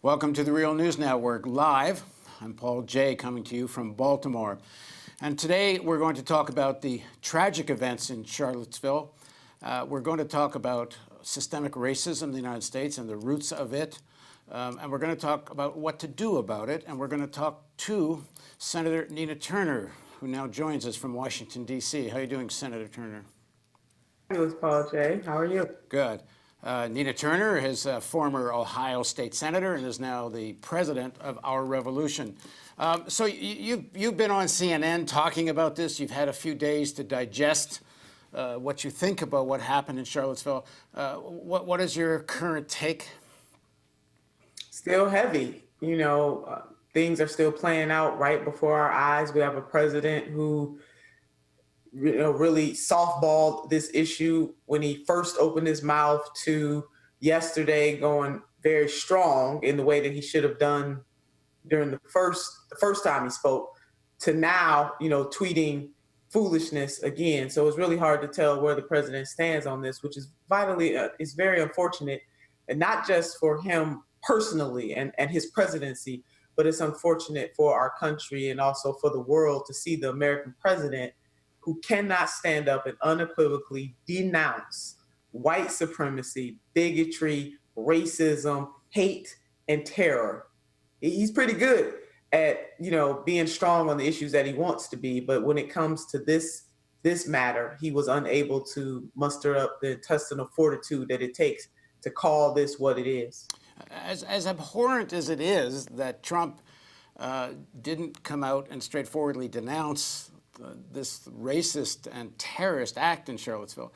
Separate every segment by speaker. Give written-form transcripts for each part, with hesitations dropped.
Speaker 1: Welcome to the Real News Network Live. I'm Paul Jay, coming to you from Baltimore. And today we're going to talk about the tragic events in Charlottesville. We're going to talk about systemic racism in the United States and the roots of it. And we're going to talk about what to do about it. And we're going to talk to Senator Nina Turner, who now joins us from Washington, D.C. How are you doing, Senator Turner?
Speaker 2: Fabulous, Paul Jay. How are you?
Speaker 1: Good. Nina Turner is a former Ohio State Senator and is now the president of Our Revolution. So you've been on CNN talking about this. You've had a few days to digest what you think about what happened in Charlottesville. What is your current take?
Speaker 2: Still heavy. Things are still playing out right before our eyes. We have a president who really softballed this issue when he first opened his mouth to yesterday, going very strong in the way that he should have done during the first time he spoke, to now, tweeting foolishness again. So it's really hard to tell where the president stands on this, which is is very unfortunate, and not just for him personally and his presidency, but it's unfortunate for our country and also for the world to see the American president who cannot stand up and unequivocally denounce white supremacy, bigotry, racism, hate, and terror. He's pretty good at, being strong on the issues that he wants to be, but when it comes to this matter, he was unable to muster up the intestinal fortitude that it takes to call this what it is.
Speaker 1: As abhorrent as it is that Trump didn't come out and straightforwardly denounce this racist and terrorist act in Charlottesville,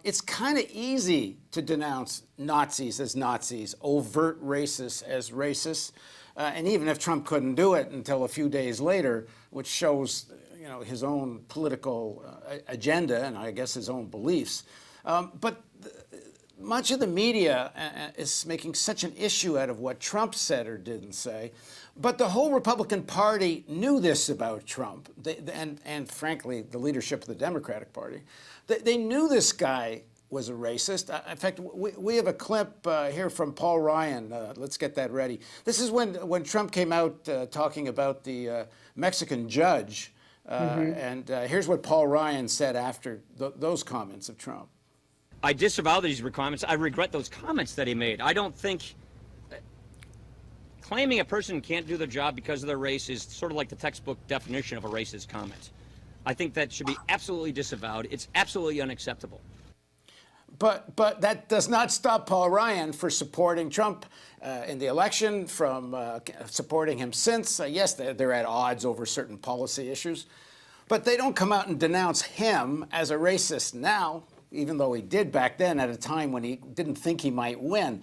Speaker 1: it's kind of easy to denounce Nazis as Nazis, overt racists as racists. And even if Trump couldn't do it until a few days later, which shows, his own political agenda and I guess his own beliefs. But much of the media is making such an issue out of what Trump said or didn't say. But the whole Republican Party knew this about Trump, and frankly, the leadership of the Democratic Party. They knew this guy was a racist. In fact, we have a clip here from Paul Ryan. Let's get that ready. This is when Trump came out talking about the Mexican judge. And here's what Paul Ryan said after those comments of Trump.
Speaker 3: I disavow these comments. I regret those comments that he made. I don't think claiming a person can't do their job because of their race is sort of like the textbook definition of a racist comment. I think that should be absolutely disavowed. It's absolutely unacceptable.
Speaker 1: But that does not stop Paul Ryan for supporting Trump in the election, from supporting him since. Yes, they're at odds over certain policy issues, but they don't come out and denounce him as a racist now, even though he did back then at a time when he didn't think he might win.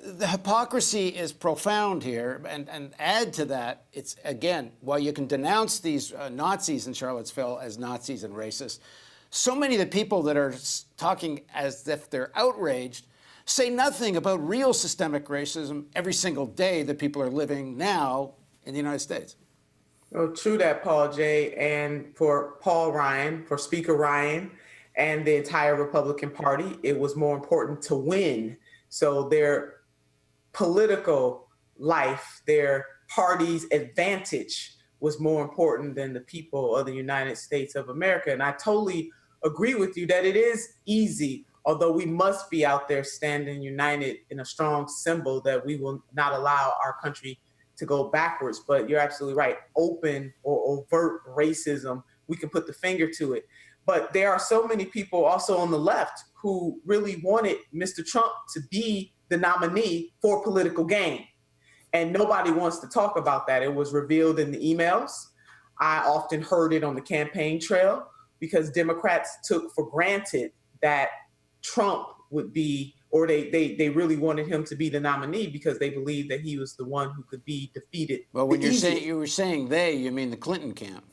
Speaker 1: The hypocrisy is profound here, and add to that, it's, again, while you can denounce these Nazis in Charlottesville as Nazis and racists, so many of the people that are talking as if they're outraged say nothing about real systemic racism every single day that people are living now in the United States.
Speaker 2: Well, true that, Paul Jay, and for Paul Ryan, for Speaker Ryan, and the entire Republican Party, it was more important to win. So their political life, their party's advantage was more important than the people of the United States of America. And I totally agree with you that it is easy, although we must be out there standing united in a strong symbol that we will not allow our country to go backwards. But you're absolutely right. Open or overt racism, we can put the finger to it. But there are so many people also on the left who really wanted Mr. Trump to be the nominee for political gain. And nobody wants to talk about that. It was revealed in the emails. I often heard it on the campaign trail because Democrats took for granted that Trump would be, or they really wanted him to be the nominee because they believed that he was the one who could be defeated.
Speaker 1: Well, when you were saying they, you mean the Clinton camp.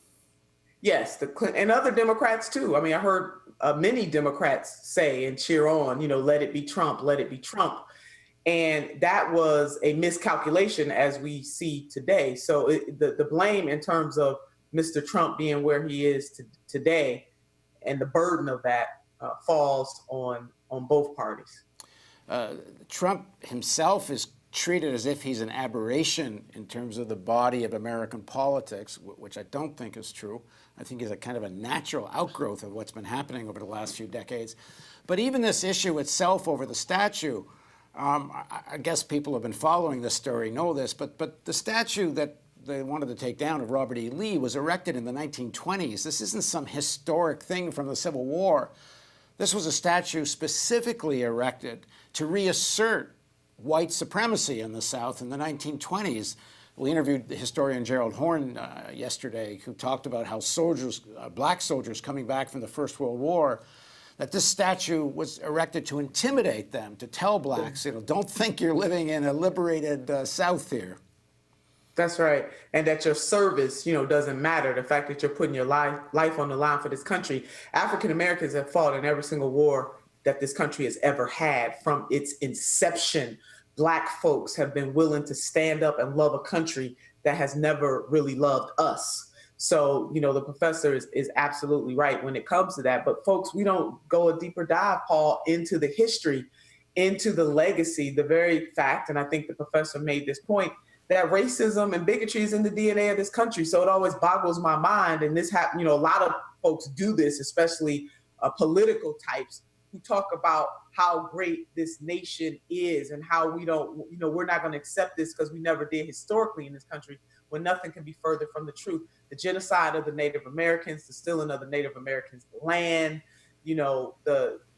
Speaker 2: Yes, and other Democrats too. I mean, I heard many Democrats say and cheer on, let it be Trump, let it be Trump. And that was a miscalculation as we see today. So the blame in terms of Mr. Trump being where he is today and the burden of that falls on both parties.
Speaker 1: Trump himself is treated as if he's an aberration in terms of the body of American politics, which I don't think is true. I think he's a kind of a natural outgrowth of what's been happening over the last few decades. But even this issue itself over the statue, I guess people who have been following this story know this, but the statue that they wanted to take down of Robert E. Lee was erected in the 1920s. This isn't some historic thing from the Civil War. This was a statue specifically erected to reassert white supremacy in the South in the 1920s. We interviewed the historian Gerald Horne yesterday, who talked about how soldiers, black soldiers coming back from the First World War, that this statue was erected to intimidate them, to tell blacks, don't think you're living in a liberated South here.
Speaker 2: That's right. And that your service, doesn't matter. The fact that you're putting your life on the line for this country. African Americans have fought in every single war that this country has ever had from its inception. Black folks have been willing to stand up and love a country that has never really loved us. So, the professor is absolutely right when it comes to that. But folks, we don't go a deeper dive, Paul, into the history, into the legacy, the very fact, and I think the professor made this point, that racism and bigotry is in the DNA of this country. So it always boggles my mind. And this happened, a lot of folks do this, especially political types who talk about how great this nation is and how we don't, we're not going to accept this because we never did historically in this country, when nothing can be further from the truth. The genocide of the Native Americans, the stealing of the Native Americans' land,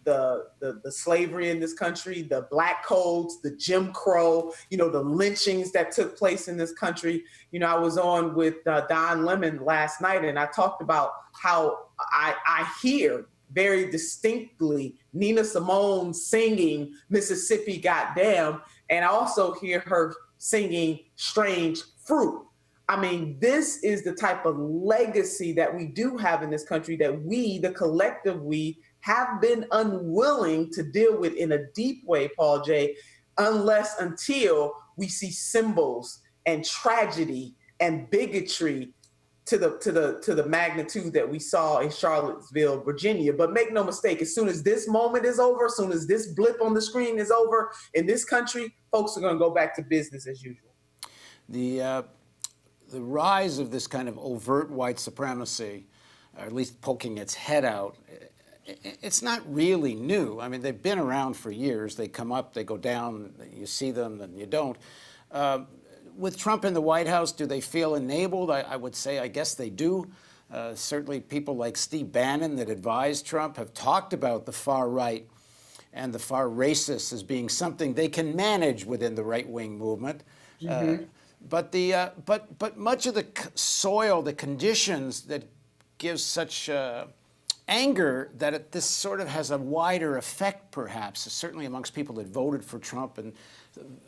Speaker 2: the slavery in this country, the black codes, the Jim Crow, the lynchings that took place in this country. I was on with Don Lemon last night, and I talked about how I hear very distinctly Nina Simone singing Mississippi Goddamn, and I also hear her singing Strange Fruit. I mean, this is the type of legacy that we do have in this country that we, the collective we, have been unwilling to deal with in a deep way, Paul J., until we see symbols and tragedy and bigotry to the magnitude that we saw in Charlottesville, Virginia. But make no mistake, as soon as this moment is over, as soon as this blip on the screen is over in this country, folks are going to go back to business as usual.
Speaker 1: The rise of this kind of overt white supremacy, or at least poking its head out, it's not really new. I mean, they've been around for years. They come up, they go down, you see them, then you don't. With Trump in the White House, do they feel enabled? I would say, I guess they do. Certainly people like Steve Bannon that advised Trump have talked about the far right and the far racists as being something they can manage within the right-wing movement. Mm-hmm. But much of the soil, the conditions that gives such anger that this sort of has a wider effect, perhaps, certainly amongst people that voted for Trump and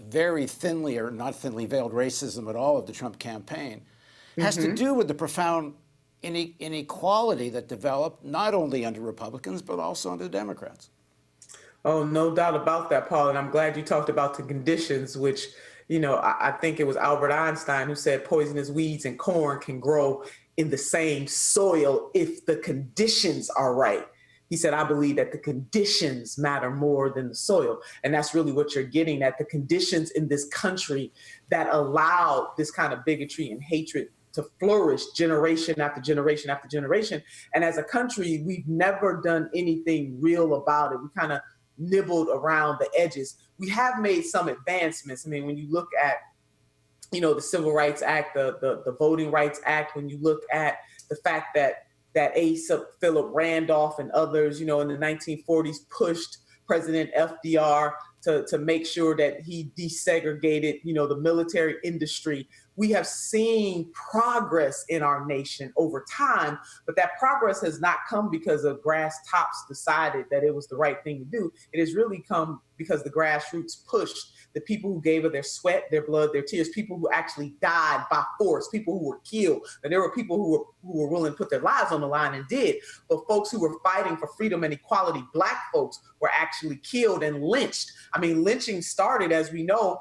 Speaker 1: very thinly or not thinly veiled racism at all of the Trump campaign, has to do with the profound inequality that developed not only under Republicans, but also under the Democrats.
Speaker 2: Oh, no doubt about that, Paul. And I'm glad you talked about the conditions, which, I think it was Albert Einstein who said poisonous weeds and corn can grow in the same soil if the conditions are right. He said, I believe that the conditions matter more than the soil. And that's really what you're getting at, the conditions in this country that allow this kind of bigotry and hatred to flourish generation after generation after generation. And as a country, we've never done anything real about it. We kind of nibbled around the edges. We have made some advancements. I mean, when you look at the Civil Rights Act, the Voting Rights Act, when you look at the fact that Asa Philip Randolph and others, in the 1940s pushed President FDR to make sure that he desegregated, the military industry. We have seen progress in our nation over time, but that progress has not come because of grass tops decided that it was the right thing to do. It has really come because the grassroots pushed the people who gave of their sweat, their blood, their tears, people who actually died by force, people who were killed. And there were people who were willing to put their lives on the line and did. But folks who were fighting for freedom and equality, Black folks, were actually killed and lynched. I mean, lynching started, as we know,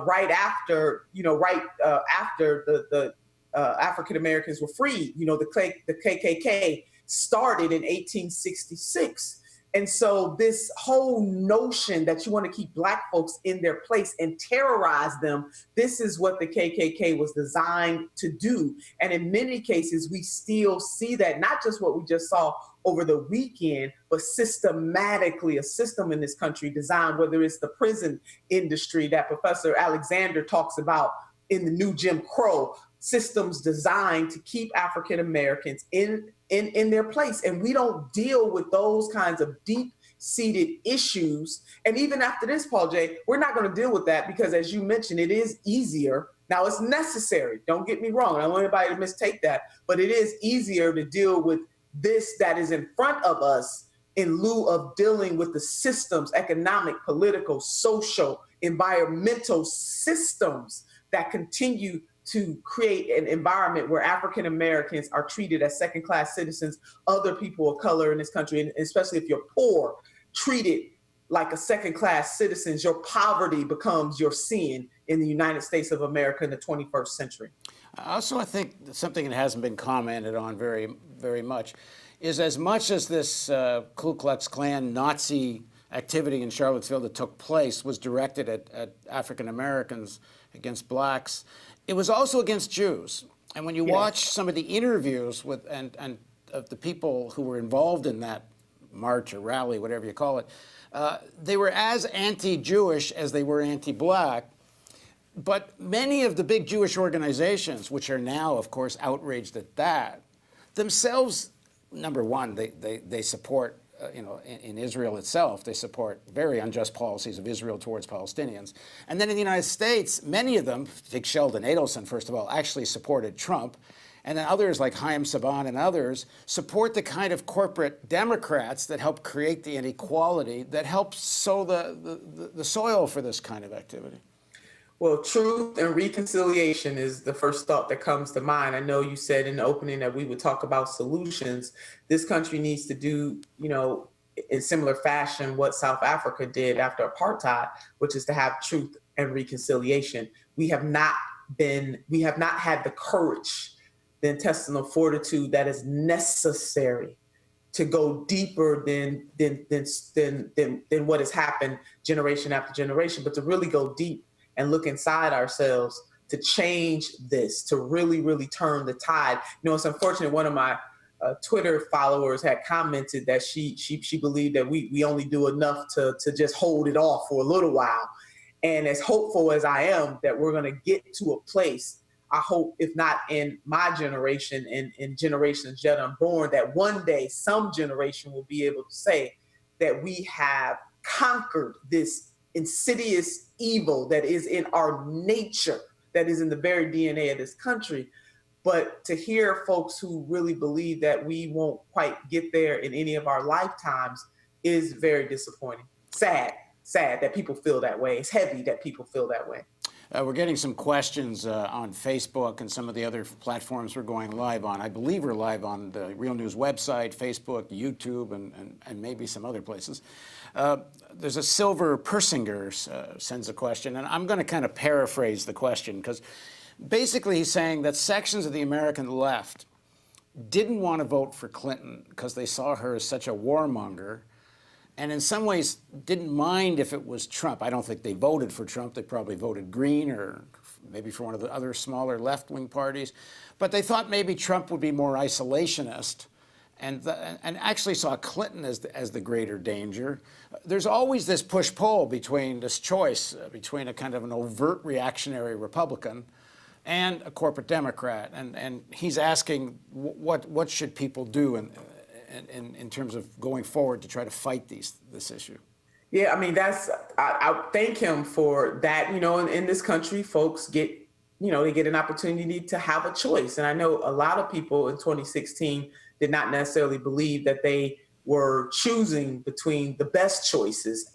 Speaker 2: right after the African Americans were freed. The KKK started in 1866. And so this whole notion that you want to keep Black folks in their place and terrorize them, this is what the KKK was designed to do. And in many cases, we still see that, not just what we just saw over the weekend, but systematically a system in this country designed, whether it's the prison industry that Professor Alexander talks about in the new Jim Crow, systems designed to keep African Americans in their place. And we don't deal with those kinds of deep-seated issues. And even after this, Paul J., we're not going to deal with that because, as you mentioned, it is easier. Now, it's necessary. Don't get me wrong. I don't want anybody to mistake that. But it is easier to deal with this that is in front of us in lieu of dealing with the systems, economic, political, social, environmental systems that continue to create an environment where African Americans are treated as second-class citizens, other people of color in this country, and especially if you're poor, treated like a second-class citizen. Your poverty becomes your sin in the United States of America in the 21st century.
Speaker 1: Also, I think something that hasn't been commented on very, very much is, as much as this Ku Klux Klan Nazi activity in Charlottesville that took place was directed at African Americans against Blacks, it was also against Jews. And when you watch some of the interviews with and of the people who were involved in that march or rally, whatever you call it, they were as anti-Jewish as they were anti-Black. But many of the big Jewish organizations, which are now, of course, outraged at that, themselves, number one, they support, in Israel itself, they support very unjust policies of Israel towards Palestinians. And then in the United States, many of them, take Sheldon Adelson, first of all, actually supported Trump. And then others like Haim Saban and others support the kind of corporate Democrats that help create the inequality that helps sow the soil for this kind of activity.
Speaker 2: Well, truth and reconciliation is the first thought that comes to mind. I know you said in the opening that we would talk about solutions. This country needs to do, in similar fashion, what South Africa did after apartheid, which is to have truth and reconciliation. We have not had the courage, the intestinal fortitude that is necessary to go deeper than what has happened generation after generation, but to really go deep and look inside ourselves to change this, to really, really turn the tide. It's unfortunate. One of my Twitter followers had commented that she believed that we only do enough to just hold it off for a little while. And as hopeful as I am that we're going to get to a place, I hope, if not in my generation and in generations yet unborn, that one day some generation will be able to say that we have conquered this insidious evil that is in our nature, that is in the very DNA of this country. But to hear folks who really believe that we won't quite get there in any of our lifetimes is very disappointing. Sad that people feel that way. It's heavy that people feel that way.
Speaker 1: We're getting some questions on Facebook and some of the other platforms we're going live on. I believe we're live on the Real News website, Facebook, YouTube, and maybe some other places. There's a Silver Persinger sends a question, and I'm going to kind of paraphrase the question, because basically he's saying that sections of the American left didn't want to vote for Clinton because they saw her as such a warmonger, and in some ways didn't mind if it was Trump. I don't think they voted for Trump. They probably voted Green or maybe for one of the other smaller left-wing parties. But they thought maybe Trump would be more isolationist and actually saw Clinton as the greater danger. There's always this push-pull between this choice, between a kind of an overt reactionary Republican and a corporate Democrat. And he's asking what should people do in terms of going forward to try to fight this issue?
Speaker 2: Yeah, I mean, I thank him for that. In this country, folks get an opportunity to have a choice. And I know a lot of people in 2016 did not necessarily believe that they were choosing between the best choices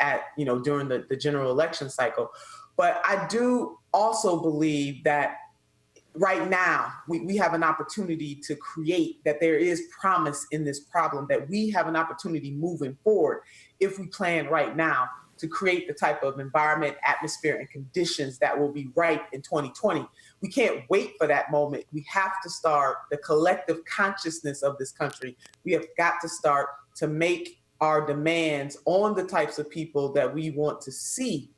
Speaker 2: during the general election cycle. But I do also believe that right now, we have an opportunity to create, that there is promise in this problem, that we have an opportunity moving forward if we plan right now to create the type of environment, atmosphere, and conditions that will be right in 2020. We can't wait for that moment. We have to start the collective consciousness of this country. We have got to start to make our demands on the types of people that we want to see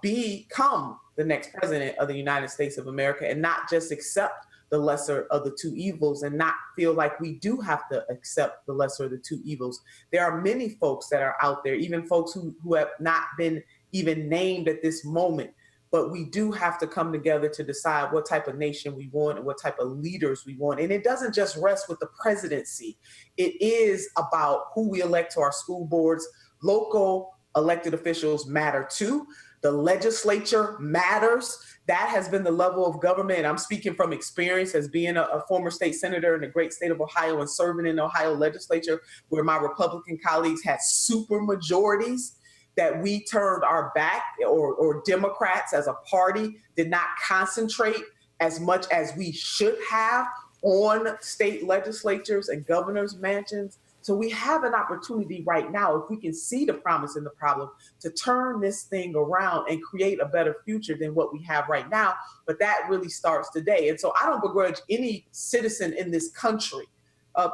Speaker 2: become the next president of the United States of America, and not just accept the lesser of the two evils and not feel like we do have to accept the lesser of the two evils. There are many folks that are out there, even folks who have not been even named at this moment, but we do have to come together to decide what type of nation we want and what type of leaders we want. And it doesn't just rest with the presidency. It is about who we elect to our school boards. Local elected officials matter too. The legislature matters. That has been the level of government. And I'm speaking from experience as being a former state senator in the great state of Ohio and serving in the Ohio legislature, where my Republican colleagues had super majorities that we turned our back, or Democrats as a party did not concentrate as much as we should have on state legislatures and governors' mansions. So we have an opportunity right now, if we can see the promise in the problem, to turn this thing around and create a better future than what we have right now. But that really starts today. And so I don't begrudge any citizen in this country.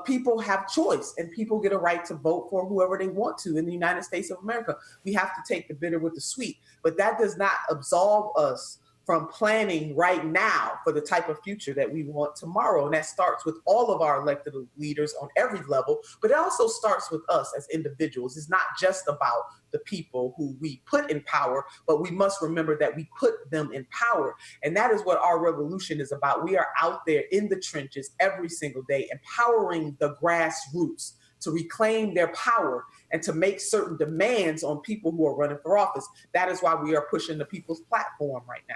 Speaker 2: People have choice, and people get a right to vote for whoever they want to in the United States of America. We have to take the bitter with the sweet, but that does not absolve us from planning right now for the type of future that we want tomorrow. And that starts with all of our elected leaders on every level, but it also starts with us as individuals. It's not just about the people who we put in power, but we must remember that we put them in power. And that is what our revolution is about. We are out there in the trenches every single day, empowering the grassroots to reclaim their power and to make certain demands on people who are running for office. That is why we are pushing the people's platform right now.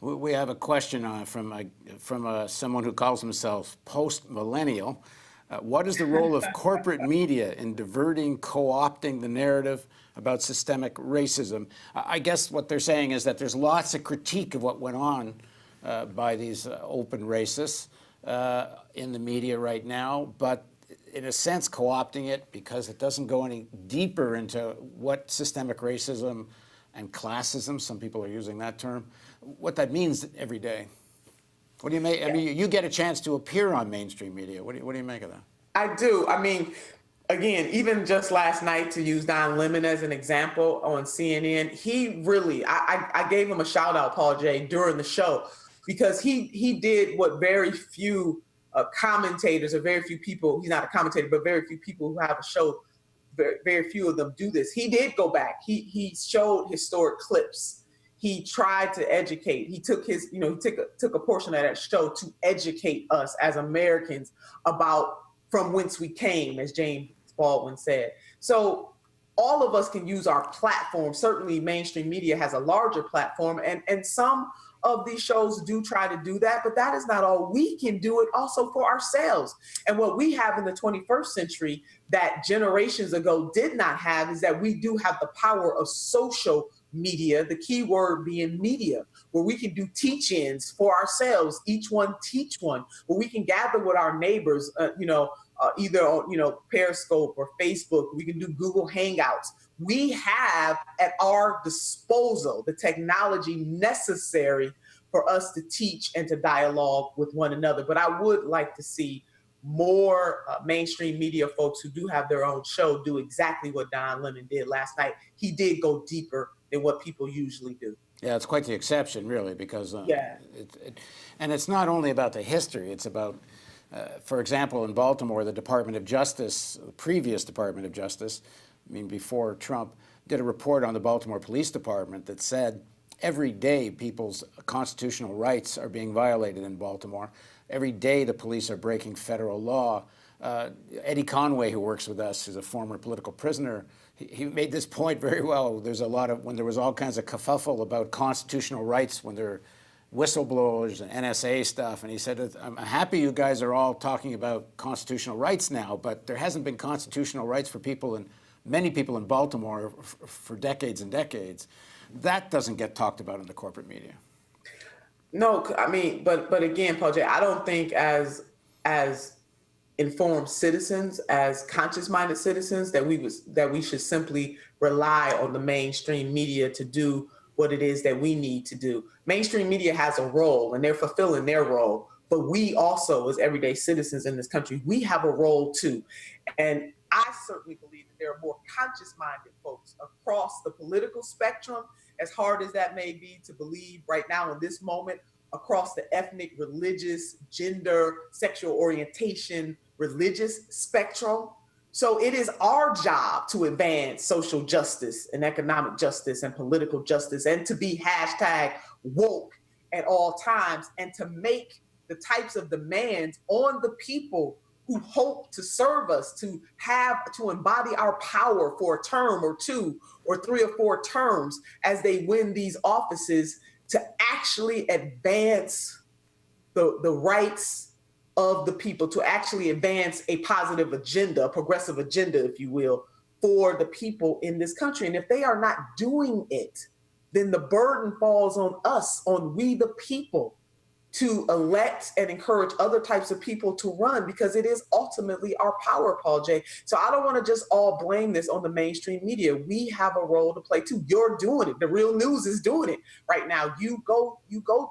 Speaker 1: We have a question from someone who calls himself post-millennial. What is the role of corporate media in diverting, co-opting the narrative about systemic racism? I guess what they're saying is that there's lots of critique of what went on by these open racists in the media right now, but in a sense co-opting it because it doesn't go any deeper into what systemic racism and classism, some people are using that term, what that means every day. What do you make? I mean, you get a chance to appear on mainstream media. What do you make of that?
Speaker 2: I do. I mean, again, even just last night, to use Don Lemon as an example on CNN, he really, I gave him a shout out, Paul J, during the show, because he did what very few commentators or very few people, he's not a commentator, but very few people who have a show, very few of them do this. He did go back. He showed historic clips. He tried to educate. He took his, he took a portion of that show to educate us as Americans about from whence we came, as James Baldwin said. So all of us can use our platform. Certainly mainstream media has a larger platform, and some of these shows do try to do that, but that is not all. We can do it also for ourselves. And what we have in the 21st century that generations ago did not have is that we do have the power of social media, the key word being media, where we can do teach-ins for ourselves, each one teach one, where we can gather with our neighbors, either on, Periscope or Facebook. We can do Google Hangouts. We have at our disposal the technology necessary for us to teach and to dialogue with one another. But I would like to see more mainstream media folks who do have their own show do exactly what Don Lemon did last night. He did go deeper than what people usually do.
Speaker 1: Yeah, it's quite the exception, really, because and it's not only about the history. It's about, for example, in Baltimore, the Department of Justice, the previous Department of Justice, before Trump, did a report on the Baltimore Police Department that said every day people's constitutional rights are being violated in Baltimore. Every day the police are breaking federal law. Eddie Conway, who works with us, who's a former political prisoner, he made this point very well. There's a lot of, when there was all kinds of kerfuffle about constitutional rights, when there are whistleblowers and NSA stuff, and he said, I'm happy you guys are all talking about constitutional rights now, but there hasn't been constitutional rights for people, and many people in Baltimore for decades and decades. That doesn't get talked about in the corporate media.
Speaker 2: No, but again, Paul J, I don't think as informed citizens, as conscious-minded citizens, that we should simply rely on the mainstream media to do what it is that we need to do. Mainstream media has a role, and they're fulfilling their role. But we also, as everyday citizens in this country, we have a role too. And I certainly believe that there are more conscious-minded folks across the political spectrum, as hard as that may be to believe right now in this moment, across the ethnic, religious, gender, sexual orientation, religious spectrum. So it is our job to advance social justice and economic justice and political justice, and to be hashtag woke at all times, and to make the types of demands on the people who hope to serve us, to embody our power for a term or two or 3 or 4 terms as they win these offices, to actually advance the rights of the people, to actually advance a positive agenda, a progressive agenda, if you will, for the people in this country. And if they are not doing it, then the burden falls on us, on we the people, to elect and encourage other types of people to run, because it is ultimately our power, Paul J. So I don't want to just all blame this on the mainstream media. We have a role to play too. You're doing it. The Real News is doing it right now. You go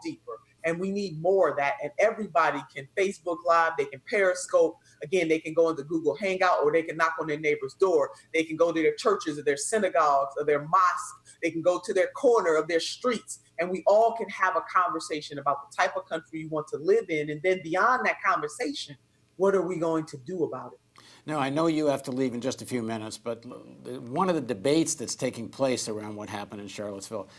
Speaker 2: deeper. And we need more of that. And everybody can Facebook Live, they can Periscope. Again, they can go into Google Hangout, or they can knock on their neighbor's door. They can go to their churches or their synagogues or their mosques. They can go to their corner of their streets. And we all can have a conversation about the type of country you want to live in. And then beyond that conversation, what are we going to do about it?
Speaker 1: Now, I know you have to leave in just a few minutes, but one of the debates that's taking place around what happened in Charlottesville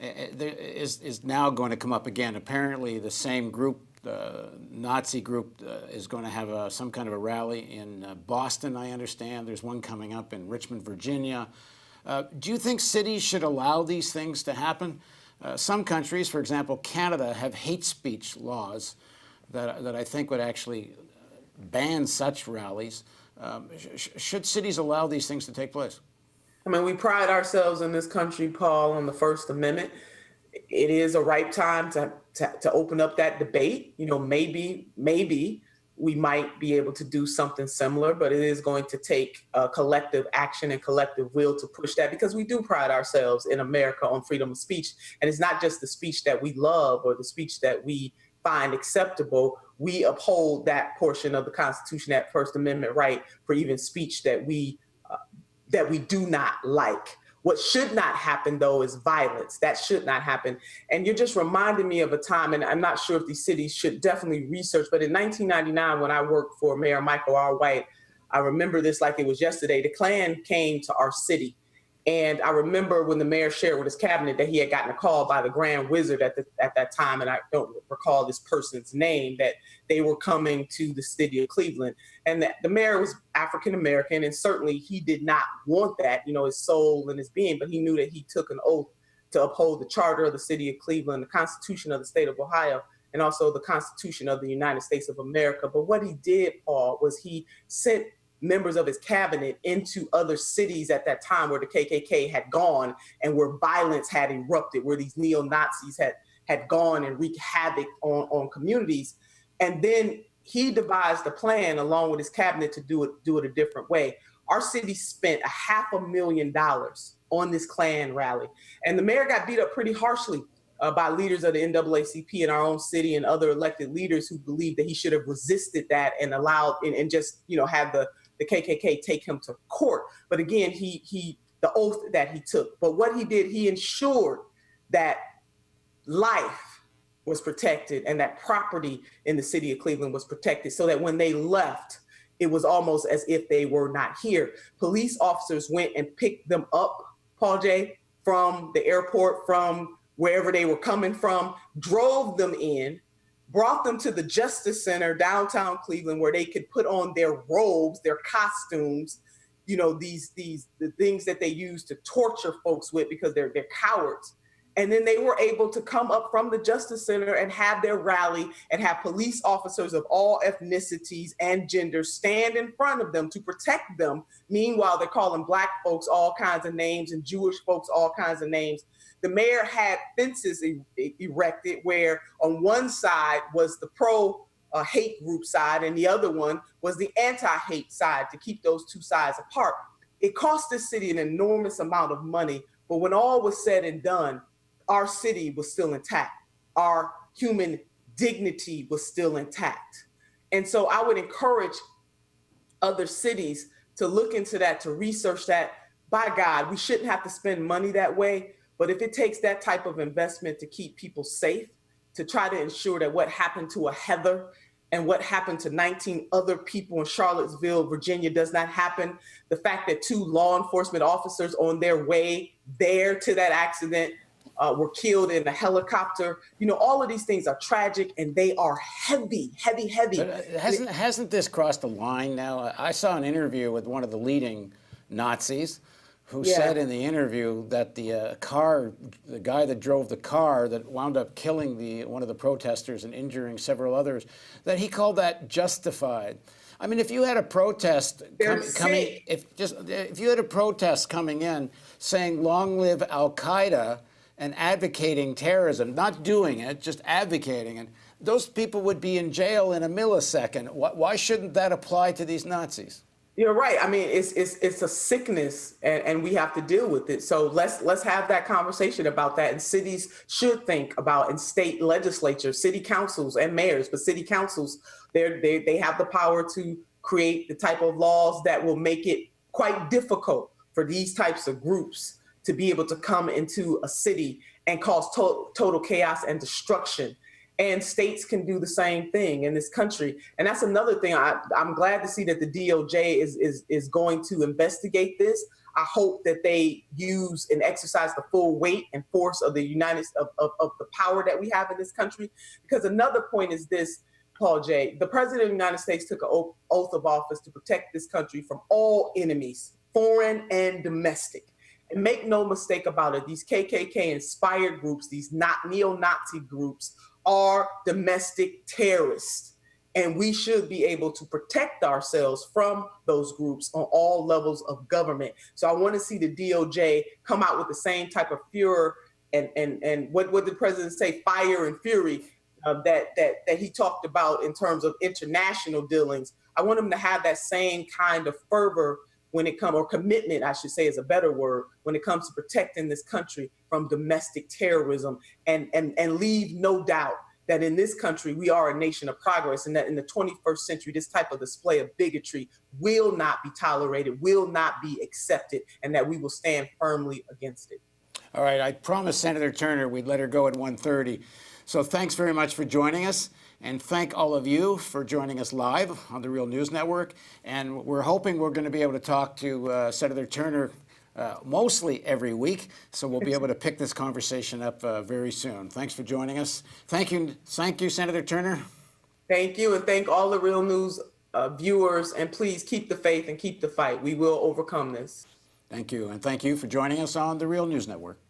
Speaker 1: is now going to come up again. Apparently, the same group, the Nazi group, is going to have some kind of a rally in Boston, I understand. There's one coming up in Richmond, Virginia. Do you think cities should allow these things to happen? Some countries, for example, Canada, have hate speech laws that I think would actually ban such rallies. Should cities allow these things to take place?
Speaker 2: I mean, we pride ourselves in this country, Paul, on the First Amendment. It is a ripe time to open up that debate. You know, maybe we might be able to do something similar, but it is going to take collective action and collective will to push that, because we do pride ourselves in America on freedom of speech. And it's not just the speech that we love or the speech that we find acceptable. We uphold that portion of the Constitution, that First Amendment right, for even speech that we do not like. What should not happen, though, is violence. That should not happen. And you're just reminding me of a time, and I'm not sure if these cities should definitely research, but in 1999, when I worked for Mayor Michael R. White, I remember this like it was yesterday. The Klan came to our city. And I remember when the mayor shared with his cabinet that he had gotten a call by the Grand Wizard at that time, and I don't recall this person's name, that they were coming to the city of Cleveland. And that the mayor was African-American, and certainly he did not want that, you know, his soul and his being, but he knew that he took an oath to uphold the charter of the city of Cleveland, the Constitution of the state of Ohio, and also the Constitution of the United States of America. But what he did, Paul, was he sent members of his cabinet into other cities at that time where the KKK had gone and where violence had erupted, where these neo-Nazis had gone and wreaked havoc on communities. And then he devised a plan along with his cabinet to do it a different way. Our city spent $500,000 on this Klan rally. And the mayor got beat up pretty harshly by leaders of the NAACP in our own city and other elected leaders who believed that he should have resisted that and allowed and just, you know, had the KKK take him to court. But again, the oath that he took. But what he did, he ensured that life was protected and that property in the city of Cleveland was protected, so that when they left, it was almost as if they were not here. Police officers went and picked them up, Paul J., from the airport, from wherever they were coming from, drove them in, brought them to the Justice Center downtown Cleveland, where they could put on their robes, their costumes, you know, the things that they use to torture folks with because they're cowards. And then they were able to come up from the Justice Center and have their rally and have police officers of all ethnicities and genders stand in front of them to protect them. Meanwhile, they're calling Black folks all kinds of names and Jewish folks all kinds of names. The mayor had fences erected where on one side was the pro-hate group side and the other one was the anti-hate side, to keep those two sides apart. It cost the city an enormous amount of money, but when all was said and done, our city was still intact. Our human dignity was still intact. And so I would encourage other cities to look into that, to research that. By God, we shouldn't have to spend money that way. But if it takes that type of investment to keep people safe, to try to ensure that what happened to a Heather and what happened to 19 other people in Charlottesville, Virginia does not happen, the fact that 2 law enforcement officers on their way there to that accident were killed in a helicopter. All of these things are tragic, and they are heavy, heavy, heavy.
Speaker 1: But hasn't this crossed the line now? I saw an interview with one of the leading Nazis who said in the interview that the guy that drove the car that wound up killing one of the protesters and injuring several others, that he called that justified. I mean, if you had a protest coming, if you had a protest coming in saying "Long live Al Qaeda" and advocating terrorism, not doing it, just advocating it, those people would be in jail in a millisecond. Why shouldn't that apply to these Nazis?
Speaker 2: You're right. I mean, it's a sickness, and we have to deal with it. So let's have that conversation about that. And cities should think about, and state legislatures, city councils, and mayors. But city councils, they have the power to create the type of laws that will make it quite difficult for these types of groups to be able to come into a city and cause total chaos and destruction. And states can do the same thing in this country. And that's another thing. I'm glad to see that the DOJ is going to investigate this. I hope that they use and exercise the full weight and force of the of the power that we have in this country. Because another point is this, Paul J. The President of the United States took an oath of office to protect this country from all enemies, foreign and domestic. And make no mistake about it, these KKK-inspired groups, these neo-Nazi groups, are domestic terrorists. And we should be able to protect ourselves from those groups on all levels of government. So I want to see the DOJ come out with the same type of furor and what did the president say, fire and fury that he talked about in terms of international dealings. I want him to have that same kind of fervor when it comes, or commitment, I should say is a better word, when it comes to protecting this country from domestic terrorism, and leave no doubt that in this country, we are a nation of progress, and that in the 21st century, this type of display of bigotry will not be tolerated, will not be accepted, and that we will stand firmly against it.
Speaker 1: All right, I promised Senator Turner we'd let her go at 1:30. So thanks very much for joining us. And thank all of you for joining us live on the Real News Network. And we're hoping we're going to be able to talk to Senator Turner mostly every week. So we'll be able to pick this conversation up very soon. Thanks for joining us. Thank you, Senator Turner.
Speaker 2: Thank you, and thank all the Real News viewers. And please keep the faith and keep the fight. We will overcome this.
Speaker 1: Thank you. And thank you for joining us on the Real News Network.